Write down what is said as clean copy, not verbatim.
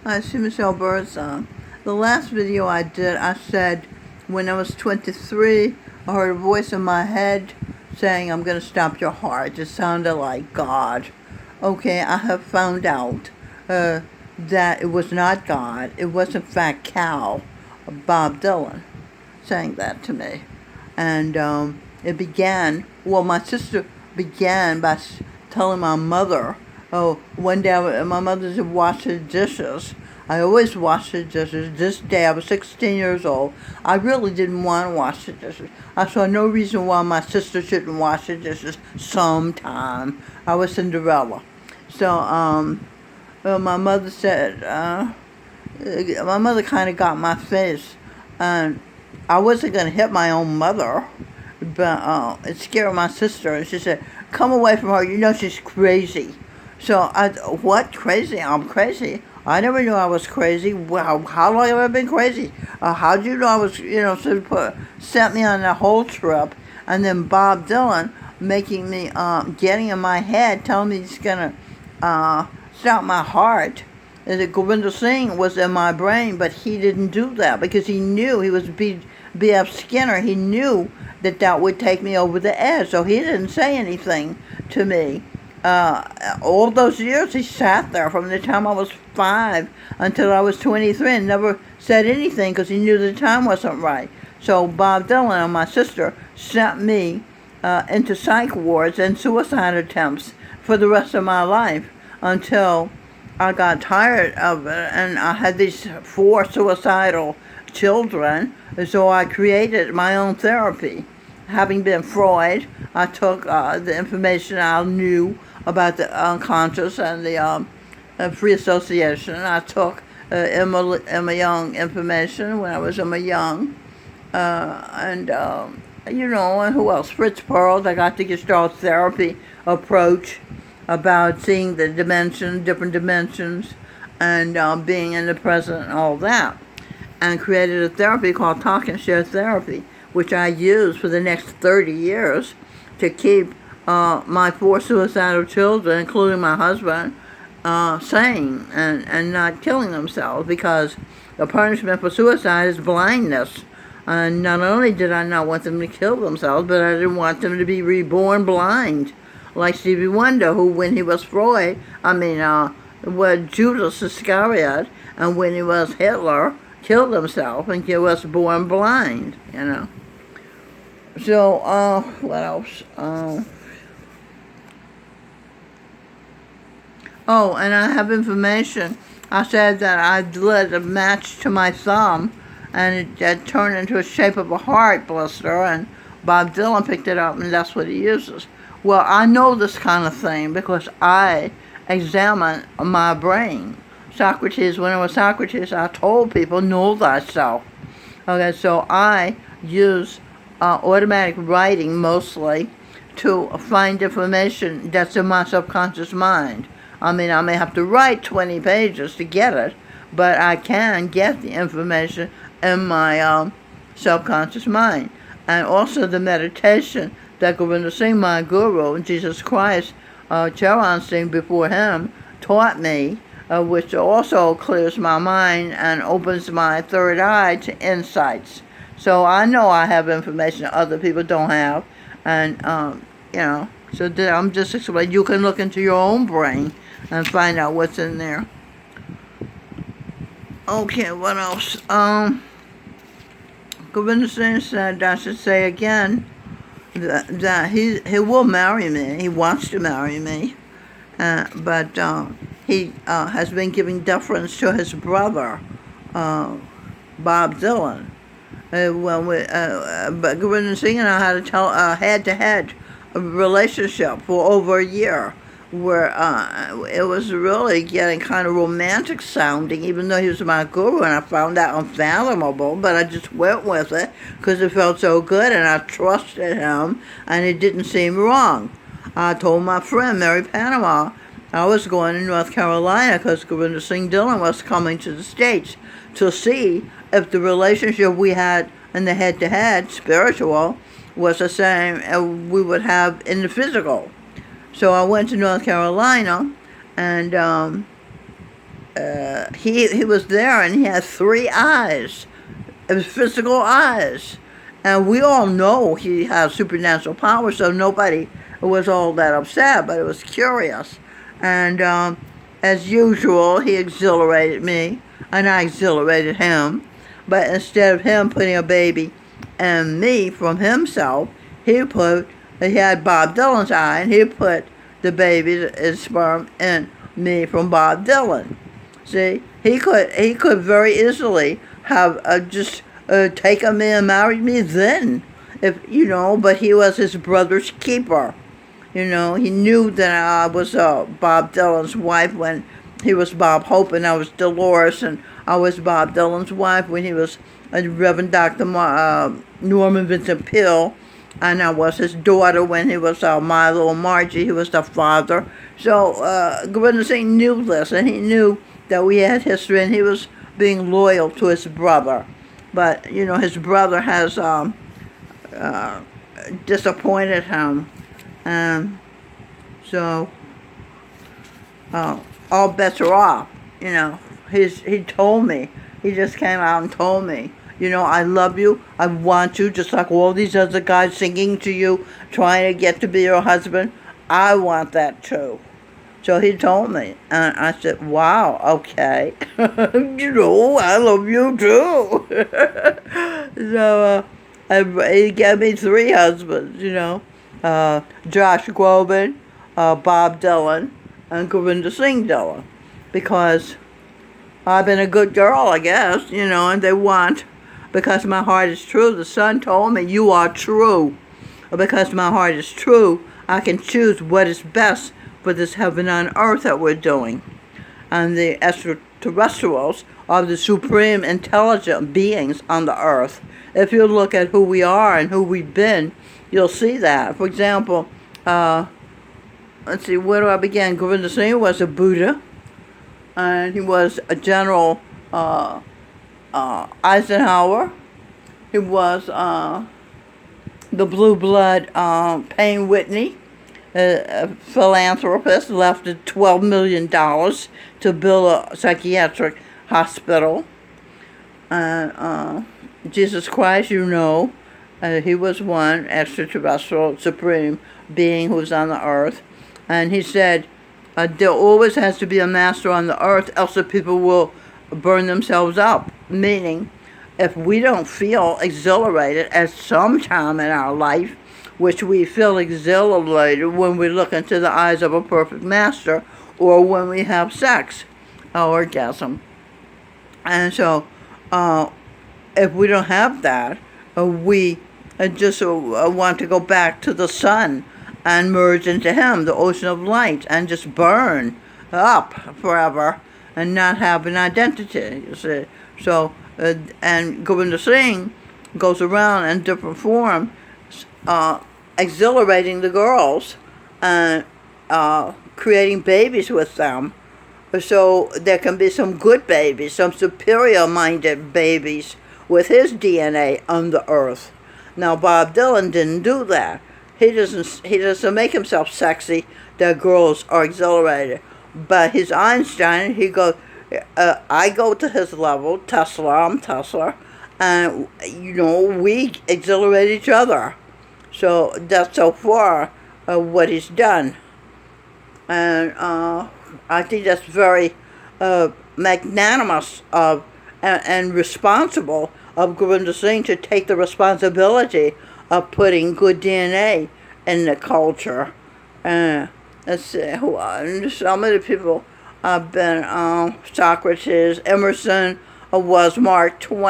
Hi, it's Michelle Birdsong. The last video I did, I said when I was 23, I heard a voice in my head saying, I'm going to stop your heart. It sounded like God. Okay, I have found out that it was not God. It was, in fact, Cal, Bob Dylan, saying that to me. And it began, well, my sister began by telling my mother, oh, one day my mother said, wash the dishes. I always wash the dishes. This day, I was 16 years old. I really didn't want to wash the dishes. I saw no reason why my sister shouldn't wash the dishes sometime. I was Cinderella. So, well, my mother said, my mother kind of got my face. And I wasn't going to hit my own mother, but it scared my sister. And she said, come away from her. You know she's crazy. So, what? Crazy? I'm crazy? I never knew I was crazy. Wow, how long have I been crazy? How'd you know I was, sent me on the whole trip. And then Bob Dylan making me, getting in my head, telling me he's going to stop my heart. That Govinda Singh was in my brain, but he didn't do that because he knew he was B.F. Skinner. He knew that would take me over the edge, so he didn't say anything to me. All those years he sat there from the time I was 5 until I was 23 and never said anything because he knew the time wasn't right. So Bob Dylan and my sister sent me into psych wards and suicide attempts for the rest of my life until I got tired of it, and I had these 4 suicidal children, so I created my own therapy. Having been Freud, I took the information I knew about the unconscious and the free association. I took Emma Young information when I was Emma Young, and who else? Fritz Perls. I got the Gestalt therapy approach about seeing the different dimensions, and being in the present and all that, and created a therapy called Talk and Share Therapy, which I used for the next 30 years to keep my 4 suicidal children, including my husband, sane and not killing themselves, because the punishment for suicide is blindness. And not only did I not want them to kill themselves, but I didn't want them to be reborn blind, like Stevie Wonder, who when he was was Judas Iscariot, and when he was Hitler, killed himself and he was born blind, So, what else? Oh, and I have information. I said that I'd lit a match to my thumb, and it turned into a shape of a heart blister, and Bob Dylan picked it up, and that's what he uses. Well, I know this kind of thing because I examine my brain. Socrates, when I was Socrates, I told people, know thyself. Okay, so I use automatic writing mostly to find information that's in my subconscious mind. I may have to write 20 pages to get it, but I can get the information in my subconscious mind. And also the meditation that Govinda Singh, my guru, Jesus Christ, Charan Singh before him, taught me, which also clears my mind and opens my third eye to insights. So I know I have information that other people don't have, and so I'm just explaining. You can look into your own brain and find out what's in there. Okay, what else? Govinda Singh said I should say again that he will marry me. He wants to marry me, but he has been giving deference to his brother, Bob Dylan. But Govinda Singh and I had a head-to-head relationship for over a year, where it was really getting kind of romantic sounding, even though he was my guru, and I found that unfathomable, but I just went with it because it felt so good, and I trusted him, and it didn't seem wrong. I told my friend, Mary Panama, I was going to North Carolina because Govinda Singh Dylan was coming to the States to see if the relationship we had in the head-to-head, spiritual, was the same we would have in the physical. So I went to North Carolina, and he was there and he had 3 eyes. It was physical eyes. And we all know he has supernatural power, so nobody was all that upset, but it was curious. And as usual, he exhilarated me, and I exhilarated him. But instead of him putting a baby in me from himself, he had Bob Dylan's eye, and he put the baby, his sperm, in me from Bob Dylan. See, he could very easily have just taken me and married me then, but he was his brother's keeper. He knew that I was Bob Dylan's wife when he was Bob Hope, and I was Dolores, and I was Bob Dylan's wife when he was Reverend Dr. Norman Vincent Peale, and I was his daughter when he was My Little Margie. He was the father. So Gurinder Singh knew this, and he knew that we had history, and he was being loyal to his brother. But, his brother has disappointed him. So all bets are off. He told me. He just came out and told me, I love you. I want you, just like all these other guys singing to you, trying to get to be your husband. I want that too. So he told me, and I said, wow, okay. I love you too. So he gave me 3 husbands, Josh Groban, Bob Dylan, and Gurinder Singh Dylan, because I've been a good girl, I guess, and they want, because my heart is true. The Son told me, you are true. Because my heart is true, I can choose what is best for this heaven on earth that we're doing. And the extraterrestrials are the supreme intelligent beings on the earth. If you look at who we are and who we've been, you'll see that. For example, let's see, where do I begin? Gurinder Singh was a Buddha, and he was a General Eisenhower. He was the blue blood Payne Whitney, a philanthropist, left $12 million to build a psychiatric hospital. Jesus Christ, he was one extraterrestrial supreme being who was on the earth. And he said, there always has to be a master on the earth, else the people will burn themselves up. Meaning, if we don't feel exhilarated at some time in our life, which we feel exhilarated when we look into the eyes of a perfect master, or when we have sex, orgasm. And so, if we don't have that, we just want to go back to the sun and merge into him, the ocean of light, and just burn up forever and not have an identity, you see. So, and Gurinder Singh goes around in different forms, exhilarating the girls and creating babies with them. So there can be some good babies, some superior-minded babies with his DNA on the earth. Now, Bob Dylan didn't do that. He doesn't make himself sexy that girls are exhilarated. But his Einstein, he goes, I go to his level, I'm Tesla, and, we exhilarate each other. So that's so far what he's done. And I think that's very magnanimous and responsible of Gurinder Singh to take the responsibility of putting good DNA in the culture. Let's see, some of the people have been Socrates. Emerson was Mark Twain.